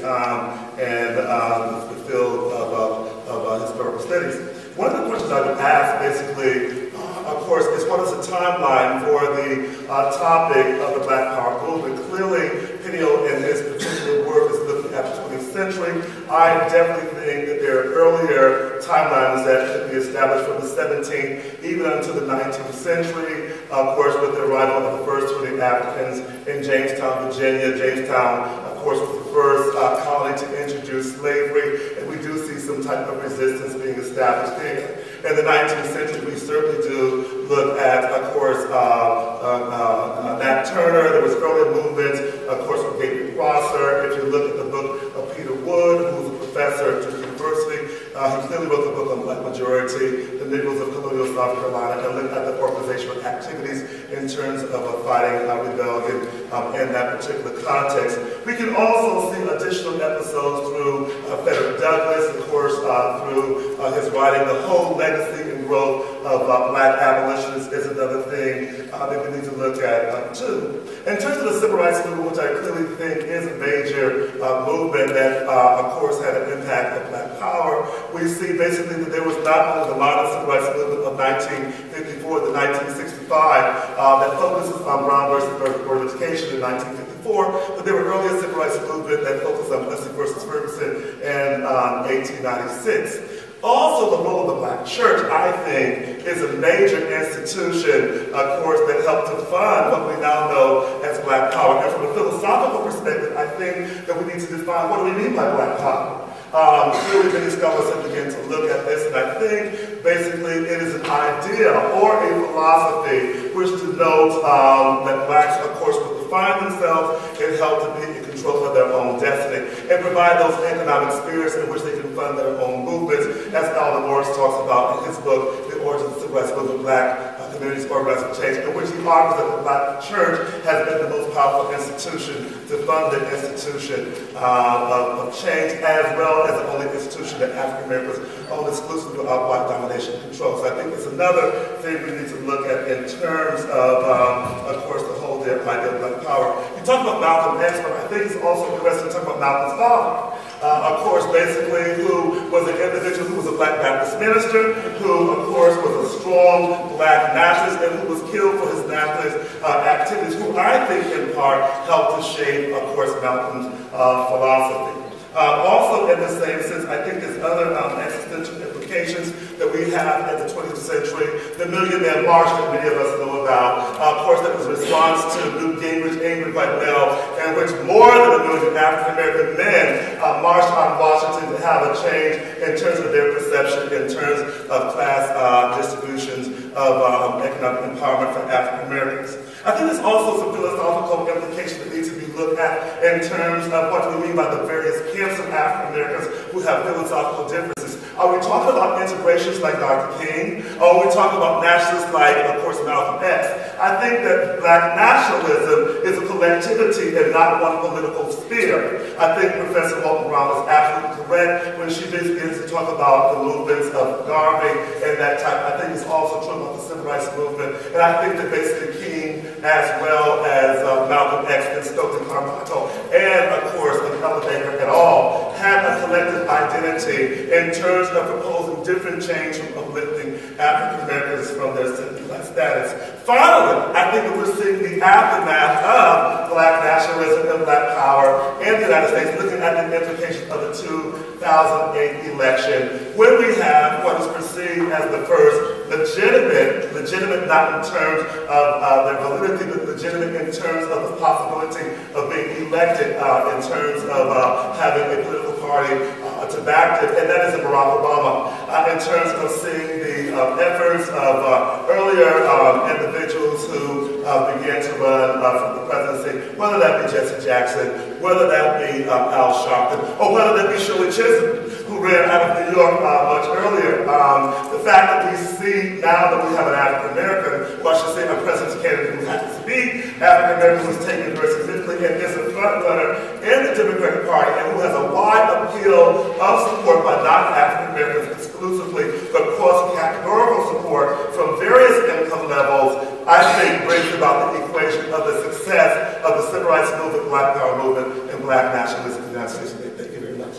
and the field of historical studies. One of the questions I would ask, basically, of course, is what is the timeline for the topic of the Black Power movement? Clearly, Peniel in his particular work is looking at the 20th century. I definitely think that there are earlier timelines that could be established from the 17th, even until the 19th century. Of course, with the arrival of the first 20 Africans in Jamestown, Virginia. Jamestown, of course, was the first colony to introduce slavery, and we do see some type of resistance being established there. In the 19th century, we certainly do look at, of course, Nat Turner. There was early movements, of course, from Gabriel Prosser. If you look at the book of Peter Wood, who was a professor at Duke University, he clearly wrote the book on Black Majority, the Negroes of Colonial South Carolina, and looked at the organizational activities in terms of fighting rebellion in that particular context. We can also see additional episodes through Frederick Douglass, of course, through his writing. The whole legacy and growth of Black abolitionists is another thing that we need to look at too. In terms of the Civil Rights Movement, which I clearly think is a major movement that, of course, had an impact on Black power, we see basically that there was not only the modern Civil Rights Movement of 1954 to 1965 that focuses on Brown versus Board of Education in 1954, but there were earlier Civil Rights Movement that focused on Plessy versus Ferguson in 1896. Also, the role of the Black church, I think, is a major institution, of course, that helped to fund what we now know as Black power. And from a philosophical perspective, I think that we need to define what do we mean by Black power. Clearly, many scholars have begun to look at this, and I think basically it is an idea or a philosophy which denotes that Blacks, of course, will define themselves and help to be in control of their own destiny and provide those economic spheres in which they can fund their own movements, as Alden Morris talks about in his book, The Origins of the Civil Rights Movement, Black Communities Organized for Change, in which he argues that the Black church has been the most powerful institution to fund the institution of change, as well as the only institution that African Americans own exclusively without white domination and control. So I think it's another thing we need to look at in terms of course, the whole idea of Black power. You talk about Malcolm X, but I think it's also interesting to talk about Malcolm's father. Of course, basically, who was an individual who was a Black Baptist minister, who, of course, was a strong Black nationalist, and who was killed for his nationalist activities, who I think, in part, helped to shape, of course, Malcolm's philosophy. Also, in the same sense, I think there's other existential implications that we have in the 20th century. The Million Man March that many of us know about, of course, that was a response to Newt Gingrich, Ingrid Whitnell, in which more than 1 million African-American men marched on Washington to have a change in terms of their perception, in terms of class distributions of economic empowerment for African-Americans. I think there's also some philosophical implications that need to be looked at in terms of what we mean by the various camps of African-Americans who have philosophical differences. Are we talking about integrations like Dr. King? Or are we talking about nationalists like, of course, Malcolm X? I think that Black nationalism is a collectivity and not one political sphere. I think Professor Walton Brown is absolutely correct when she begins to talk about the movements of Garvey and that type. I think it's also true about the Civil Rights Movement. And I think that basically King, as well as Malcolm X and Stokely Carmichael, and of course, Elevator et al., had a collective identity in terms of proposing different change from uplifting African Americans from their second-class status. Finally, I think that we're seeing the aftermath of Black nationalism and Black power in the United States, looking at the implications of the 2008 election, when we have what is perceived as the first legitimate not in terms of their validity, but legitimate in terms of the possibility of being elected, in terms of having a political party to back it, and that is in Barack Obama. In terms of seeing the efforts of earlier individuals who began to run from the presidency, whether that be Jesse Jackson, whether that be Al Sharpton, or whether that be Shirley Chisholm, who ran out of New York much earlier. The fact that we see now that we have an African-American, or I should say a president's candidate who happens to be African-American, who's taken very significantly and is a front runner in the Democratic Party, and who has a wide appeal of support by non-African-Americans exclusively, but cross-categorical support from various income levels, I think brings about the equation of the success of the Civil Rights Movement, Black Power movement, and Black nationalism in the United United States today. Thank you very much.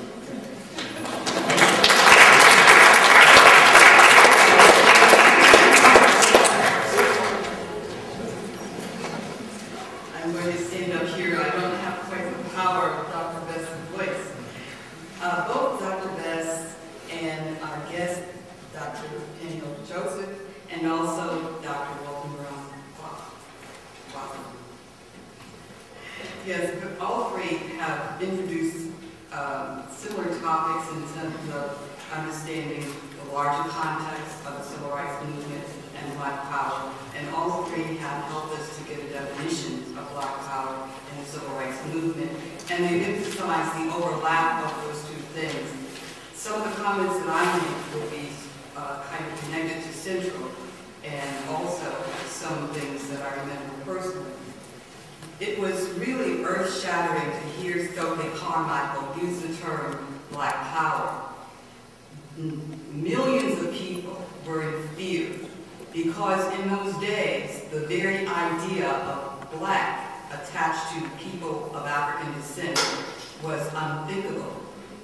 I'm going to stand up here. I don't have quite the power of Dr. Best's voice. Both Dr. Best and our guest, Dr. Peniel Joseph, and also Dr. Walton Brown. Yes, but all three have introduced similar topics in terms of understanding the larger context of the civil rights movement and Black power, and all three have helped us to get a definition of Black power and the civil rights movement, and they've emphasized the overlap of those two things. Some of the comments that I make will be kind of connected to Central, and also some things that I remember personally. It was really earth-shattering to hear Stokely Carmichael use the term Black power. Millions of people were in fear because in those days, the very idea of Black attached to people of African descent was unthinkable.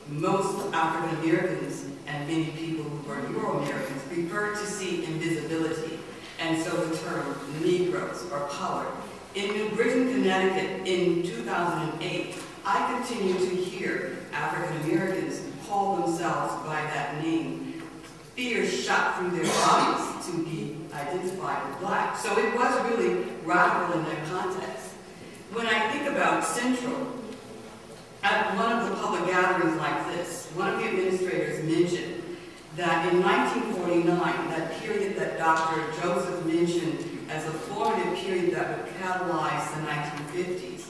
Most African Americans and many people who were Euro-Americans preferred to see invisibility, and so the term Negroes or colored. In New Britain, Connecticut, in 2008, I continue to hear African Americans call themselves by that name. Fear shot through their bodies to be identified as Black. So it was really radical in that context. When I think about Central, at one of the public gatherings like this, one of the administrators mentioned that in 1949, that period that Dr. Joseph mentioned as a formative period that would catalyze the 1950s.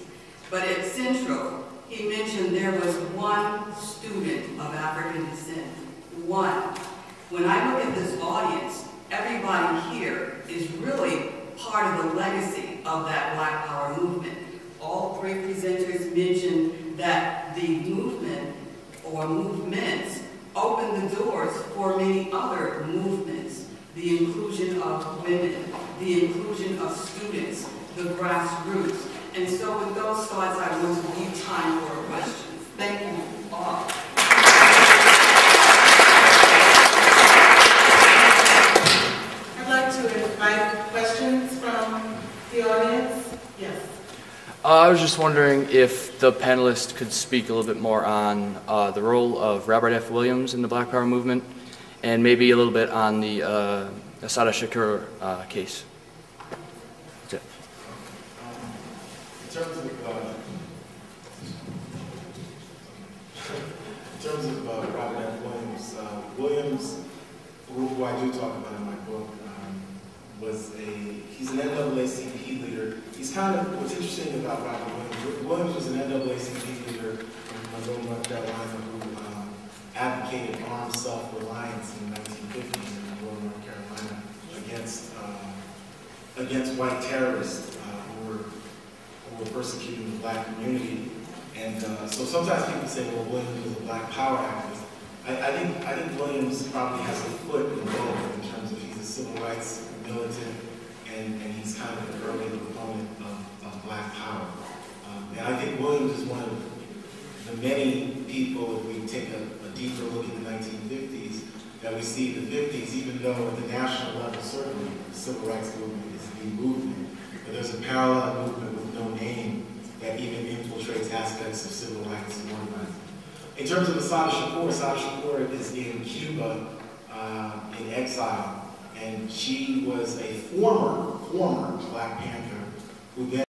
But at Central, he mentioned there was one student of African descent. One. When I look at this audience, everybody here is really part of the legacy of that Black Power movement. All three presenters mentioned that the movement or movements opened the doors for many other movements. The inclusion of women, the inclusion of students, the grassroots. And so with those thoughts, I want to leave time for questions. Thank you all. I'd like to invite questions from the audience. Yes. I was just wondering if the panelists could speak a little bit more on the role of Robert F. Williams in the Black Power movement, and maybe a little bit on the Assata Shakur case. That's it. In terms of Robert F. Williams, Williams, who I do talk about in my book, he's an NAACP leader. He's kind of, what's interesting about Robert Williams, Williams was an NAACP leader in Monroe, North Carolina, who advocated armed self-reliance in the 1950s in Monroe, North Carolina against white terrorists who were persecuting the Black community. And so sometimes people say, well, Williams was a Black power activist. I think Williams probably has a foot in both in terms of he's a civil rights militant and he's kind of an early proponent of Black power. And I think Williams is one of the many people, if we take a deeper look at the 1950s, that we see the 50s, even though at the national level, certainly the civil rights movement is the movement, but there's a parallel movement with no name that even infiltrates aspects of civil rights and organizing. In terms of Assata Shakur is in Cuba in exile, and she was a former Black Panther who then